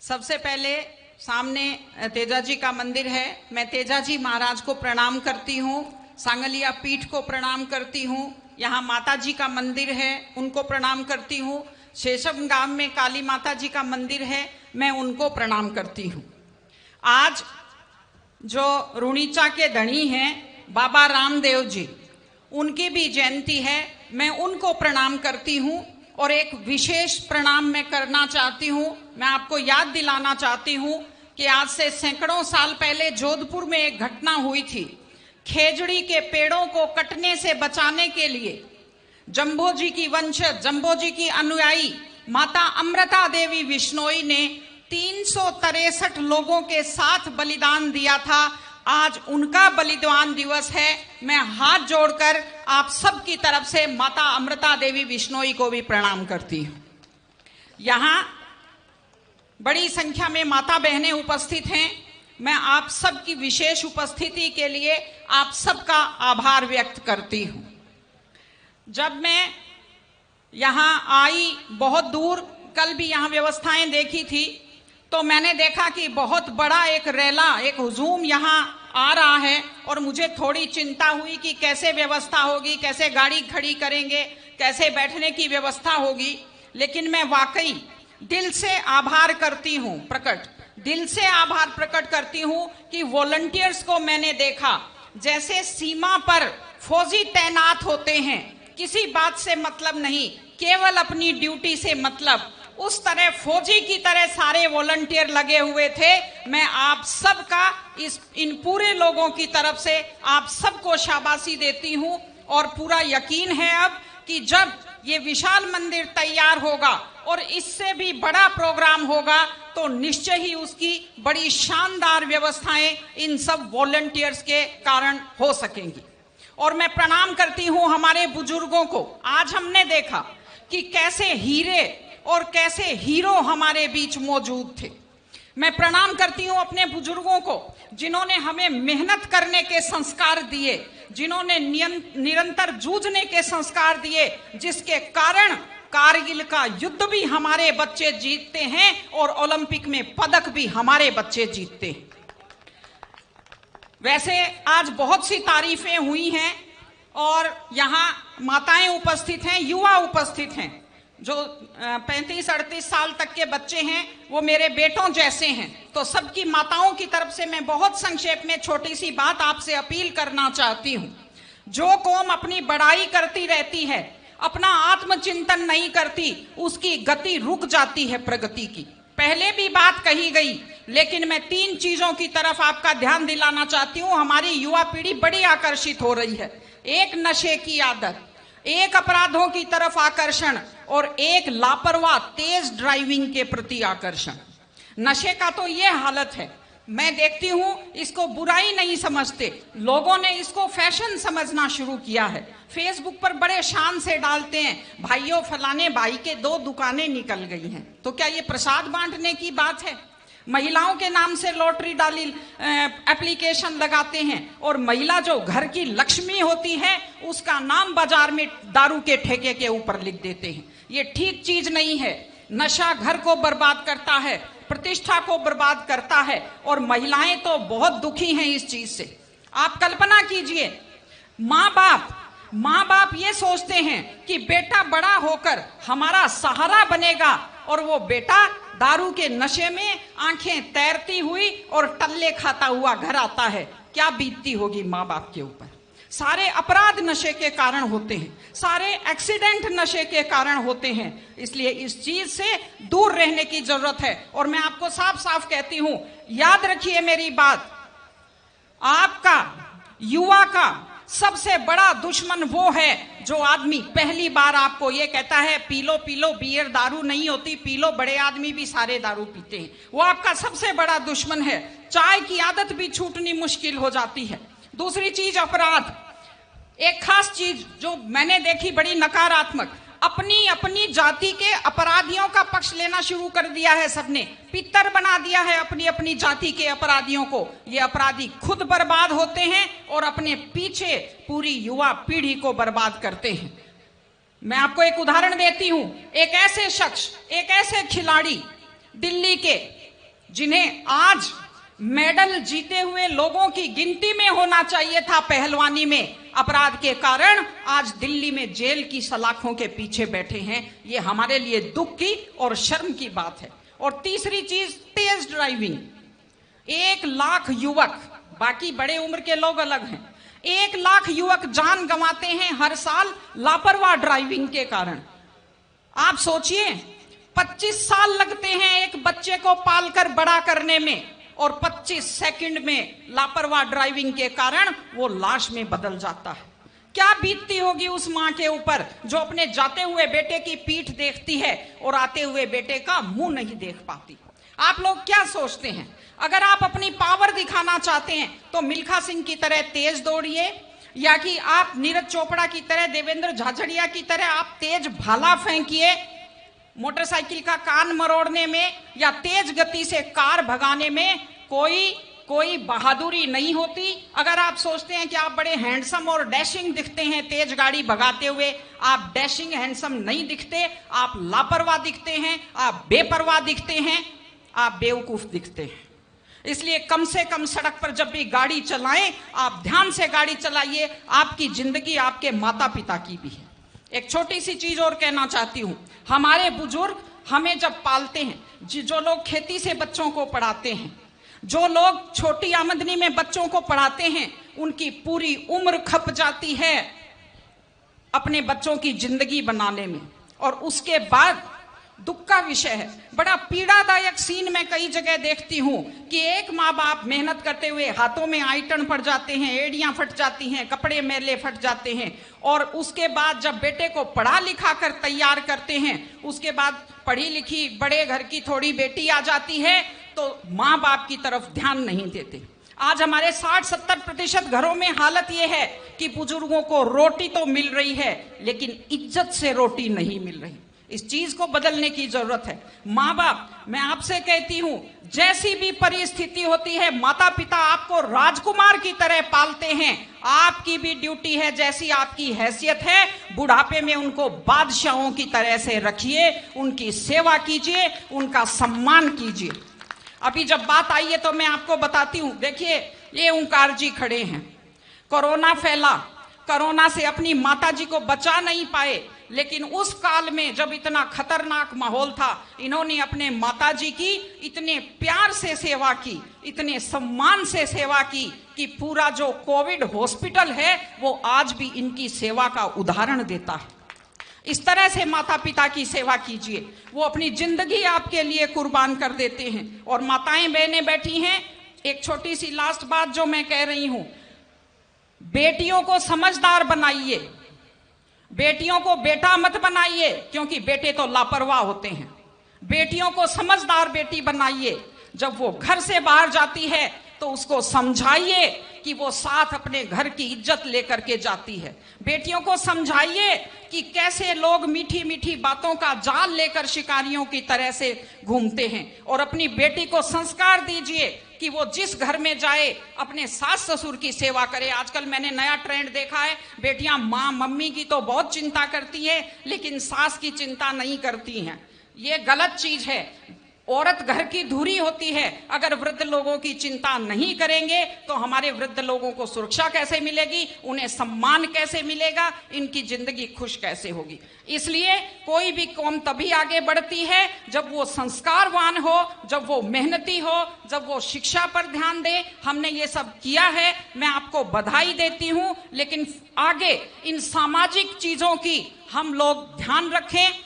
सबसे पहले सामने तेजा जी का मंदिर है। मैं तेजा जी महाराज को प्रणाम करती हूँ, सांगलिया पीठ को प्रणाम करती हूँ। यहाँ माता जी का मंदिर है, उनको प्रणाम करती हूँ। शेषम गांव में काली माता जी का मंदिर है, मैं उनको प्रणाम करती हूँ। आज जो रुणीचा के धनी हैं बाबा रामदेव जी, उनकी भी जयंती है, मैं उनको प्रणाम करती हूँ। और एक विशेष प्रणाम मैं करना चाहती हूँ। मैं आपको याद दिलाना चाहती हूँ कि आज से सैकड़ों साल पहले जोधपुर में एक घटना हुई थी। खेजड़ी के पेड़ों को कटने से बचाने के लिए जम्बो जी की वंशज, जम्बो जी की अनुयायी माता अमृता देवी विश्नोई ने 363 लोगों के साथ बलिदान दिया था। आज उनका बलिदान दिवस है। मैं हाथ जोड़कर आप सबकी तरफ से माता अमृता देवी विश्नोई को भी प्रणाम करती हूँ। यहाँ बड़ी संख्या में माता बहनें उपस्थित हैं। मैं आप सबकी विशेष उपस्थिति के लिए आप सबका आभार व्यक्त करती हूँ। जब मैं यहाँ आई बहुत दूर, कल भी यहाँ व्यवस्थाएं देखी थी, तो मैंने देखा कि बहुत बड़ा एक रैला, एक हुजूम यहाँ आ रहा है और मुझे थोड़ी चिंता हुई कि कैसे व्यवस्था होगी, कैसे गाड़ी खड़ी करेंगे, कैसे बैठने की व्यवस्था होगी। लेकिन मैं वाकई दिल से आभार करती हूँ, दिल से आभार प्रकट करती हूँ कि वॉलंटियर्स को मैंने देखा। जैसे सीमा पर फौजी तैनात होते हैं, किसी बात से मतलब नहीं, केवल अपनी ड्यूटी से मतलब, उस तरह फौजी की तरह सारे वॉलंटियर लगे हुए थे। मैं आप सबका इन पूरे लोगों की तरफ से आप सबको शाबाशी देती हूँ। और पूरा यकीन है अब कि जब ये विशाल मंदिर तैयार होगा और इससे भी बड़ा प्रोग्राम होगा तो निश्चय ही उसकी बड़ी शानदार व्यवस्थाएं इन सब वॉलंटियर्स के कारण हो सकेंगी। और मैं प्रणाम करती हूँ हमारे बुजुर्गों को। आज हमने देखा कि कैसे हीरे और कैसे हीरो हमारे बीच मौजूद थे। मैं प्रणाम करती हूँ अपने बुजुर्गों को, जिन्होंने हमें मेहनत करने के संस्कार दिए, जिन्होंने निरंतर जूझने के संस्कार दिए, जिसके कारण कारगिल का युद्ध भी हमारे बच्चे जीतते हैं और ओलंपिक में पदक भी हमारे बच्चे जीतते हैं। वैसे आज बहुत सी तारीफें हुई हैं और यहाँ माताएं उपस्थित हैं, युवा उपस्थित हैं। जो 35-38 साल तक के बच्चे हैं वो मेरे बेटों जैसे हैं। तो सबकी माताओं की तरफ से मैं बहुत संक्षेप में छोटी सी बात आपसे अपील करना चाहती हूँ। जो कौम अपनी बड़ाई करती रहती है, अपना आत्मचिंतन नहीं करती, उसकी गति रुक जाती है प्रगति की। पहले भी बात कही गई, लेकिन मैं 3 चीजों की तरफ आपका ध्यान दिलाना चाहती हूँ। हमारी युवा पीढ़ी बड़ी आकर्षित हो रही है। एक नशे की आदत, एक अपराधों की तरफ आकर्षण और एक लापरवाह तेज ड्राइविंग के प्रति आकर्षण। नशे का तो ये हालत है, मैं देखती हूँ इसको बुराई नहीं समझते, लोगों ने इसको फैशन समझना शुरू किया है। फेसबुक पर बड़े शान से डालते हैं, भाइयों फलाने भाई के 2 दुकानें निकल गई हैं। तो क्या ये प्रसाद बांटने की बात है? महिलाओं के नाम से लॉटरी डाली एप्लीकेशन लगाते हैं और महिला जो घर की लक्ष्मी होती है उसका नाम बाजार में दारू के ठेके के ऊपर लिख देते हैं। ये ठीक चीज नहीं है। नशा घर को बर्बाद करता है, प्रतिष्ठा को बर्बाद करता है और महिलाएं तो बहुत दुखी हैं इस चीज से। आप कल्पना कीजिए, माँ बाप ये सोचते हैं कि बेटा बड़ा होकर हमारा सहारा बनेगा और वो बेटा दारू के नशे में आंखें तैरती हुई और टल्ले खाता हुआ घर आता है। क्या बीतती होगी माँ बाप के ऊपर। सारे अपराध नशे के कारण होते हैं, सारे एक्सीडेंट नशे के कारण होते हैं। इसलिए इस चीज से दूर रहने की जरूरत है। और मैं आपको साफ साफ कहती हूं, याद रखिए मेरी बात, आपका युवा का सबसे बड़ा दुश्मन वो है जो आदमी पहली बार आपको ये कहता है पी लो बियर दारू नहीं होती, पी लो, बड़े आदमी भी सारे दारू पीते हैं। वो आपका सबसे बड़ा दुश्मन है। चाय की आदत भी छूटनी मुश्किल हो जाती है। दूसरी चीज अपराध। एक खास चीज जो मैंने देखी बड़ी नकारात्मक, अपनी जाति के अपराधियों का पक्ष लेना शुरू कर दिया है सबने, पितर बना दिया है अपनी जाति के अपराधियों को। ये अपराधी खुद बर्बाद होते हैं और अपने पीछे पूरी युवा पीढ़ी को बर्बाद करते हैं। मैं आपको एक उदाहरण देती हूं। एक ऐसे शख्स, एक ऐसे खिलाड़ी दिल्ली के जिन्हें आज मेडल जीते हुए लोगों की गिनती में होना चाहिए था पहलवानी में, अपराध के कारण आज दिल्ली में जेल की सलाखों के पीछे बैठे हैं। ये हमारे लिए दुख की और शर्म की बात है। और तीसरी चीज, तेज ड्राइविंग। 1 लाख युवक, बाकी बड़े उम्र के लोग अलग हैं, 1 लाख युवक जान गंवाते हैं हर साल लापरवाह ड्राइविंग के कारण। आप सोचिए, 25 साल लगते हैं एक बच्चे को पालकर बड़ा करने में, और 25 सेकंड में लापरवाह ड्राइविंग के कारण वो लाश में बदल जाता है। क्या बीतती होगी उस मां के ऊपर जो अपने जाते हुए बेटे की पीठ देखती है और आते हुए बेटे का मुंह नहीं देख पाती। आप लोग क्या सोचते हैं, अगर आप अपनी पावर दिखाना चाहते हैं तो मिल्खा सिंह की तरह तेज दौड़िए, या कि आप नीरज चोपड़ा की तरह, देवेंद्र झाझड़िया की तरह आप तेज भाला फेंकिए मोटरसाइकिल का कान मरोड़ने में, या तेज गति से कार भगाने में कोई बहादुरी नहीं होती। अगर आप सोचते हैं कि आप बड़े हैंडसम और डैशिंग दिखते हैं तेज गाड़ी भगाते हुए, आप डैशिंग हैंडसम नहीं दिखते, आप लापरवाह दिखते हैं, आप बेपरवाह दिखते हैं, आप बेवकूफ दिखते हैं। इसलिए कम से कम सड़क पर जब भी गाड़ी चलाएं, आप ध्यान से गाड़ी चलाइए। आपकी जिंदगी आपके माता पिता की भी है। एक छोटी सी चीज और कहना चाहती हूं, हमारे बुजुर्ग हमें जब पालते हैं, जो लोग खेती से बच्चों को पढ़ाते हैं, जो लोग छोटी आमदनी में बच्चों को पढ़ाते हैं, उनकी पूरी उम्र खप जाती है अपने बच्चों की जिंदगी बनाने में। और उसके बाद दुख का विषय है, बड़ा पीड़ादायक सीन मैं कई जगह देखती हूं कि एक माँ बाप मेहनत करते हुए हाथों में आइटन पड़ जाते हैं, एड़ियां फट जाती हैं, कपड़े मैले फट जाते हैं, और उसके बाद जब बेटे को पढ़ा लिखा कर तैयार करते हैं, उसके बाद पढ़ी लिखी बड़े घर की थोड़ी बेटी आ जाती है तो माँ बाप की तरफ ध्यान नहीं देते। आज हमारे 60-70% घरों में हालत यह है कि बुजुर्गों को रोटी तो मिल रही है लेकिन इज्जत से रोटी नहीं मिल रही। इस चीज को बदलने की जरूरत है। माँ बाप, मैं आपसे कहती हूं, जैसी भी परिस्थिति होती है, माता पिता आपको राजकुमार की तरह पालते हैं। आपकी भी ड्यूटी है, जैसी आपकी हैसियत है, बुढ़ापे में उनको बादशाहों की तरह से रखिए, उनकी सेवा कीजिए, उनका सम्मान कीजिए। अभी जब बात आई है तो मैं आपको बताती हूं, देखिए ये ओंकार जी खड़े हैं, कोरोना फैला, कोरोना से अपनी माता जी को बचा नहीं पाए, लेकिन उस काल में जब इतना खतरनाक माहौल था, इन्होंने अपने माताजी की इतने प्यार से सेवा की, इतने सम्मान से सेवा की कि पूरा जो कोविड हॉस्पिटल है वो आज भी इनकी सेवा का उदाहरण देता है। इस तरह से माता पिता की सेवा कीजिए, वो अपनी जिंदगी आपके लिए कुर्बान कर देते हैं। और माताएं बहनें बैठी हैं, एक छोटी सी लास्ट बात जो मैं कह रही हूं, बेटियों को समझदार बनाइए, बेटियों को बेटा मत बनाइए, क्योंकि बेटे तो लापरवाह होते हैं। बेटियों को समझदार बेटी बनाइए, जब वो घर से बाहर जाती है तो उसको समझाइए कि वो साथ अपने घर की इज्जत लेकर के जाती है। बेटियों को समझाइए कि कैसे लोग मीठी मीठी बातों का जाल लेकर शिकारियों की तरह से घूमते हैं, और अपनी बेटी को संस्कार दीजिए कि वो जिस घर में जाए अपने सास ससुर की सेवा करे। आजकल मैंने नया ट्रेंड देखा है, बेटियां माँ मम्मी की तो बहुत चिंता करती है लेकिन सास की चिंता नहीं करती हैं। ये गलत चीज है। औरत घर की धुरी होती है। अगर वृद्ध लोगों की चिंता नहीं करेंगे तो हमारे वृद्ध लोगों को सुरक्षा कैसे मिलेगी, उन्हें सम्मान कैसे मिलेगा, इनकी जिंदगी खुश कैसे होगी। इसलिए कोई भी कौम तभी आगे बढ़ती है जब वो संस्कारवान हो, जब वो मेहनती हो, जब वो शिक्षा पर ध्यान दे। हमने ये सब किया है, मैं आपको बधाई देती हूँ, लेकिन आगे इन सामाजिक चीजों की हम लोग ध्यान रखें।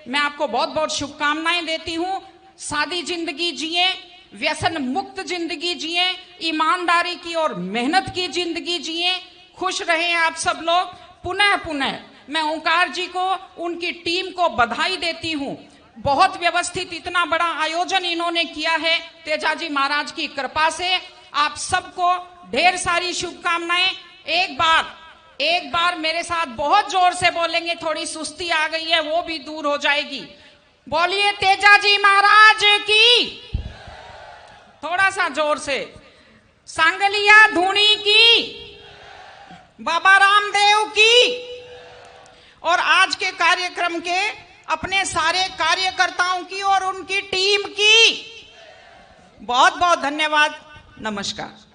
मैं आपको बहुत बहुत शुभकामनाएं देती हूं। सादी जिंदगी जिए, व्यसन मुक्त जिंदगी जिए, ईमानदारी की और मेहनत की जिंदगी जिए, खुश रहें आप सब लोग। पुनः पुनः मैं ओंकार जी को, उनकी टीम को बधाई देती हूं। बहुत व्यवस्थित इतना बड़ा आयोजन इन्होंने किया है, तेजाजी महाराज की कृपा से। आप सबको ढेर सारी शुभकामनाएं। एक बार मेरे साथ बहुत जोर से बोलेंगे, थोड़ी सुस्ती आ गई है वो भी दूर हो जाएगी। बोलिए तेजाजी महाराज की, थोड़ा सा जोर से। सांगलिया धुनी की, बाबा रामदेव की, और आज के कार्यक्रम के अपने सारे कार्यकर्ताओं की और उनकी टीम की बहुत बहुत धन्यवाद। नमस्कार।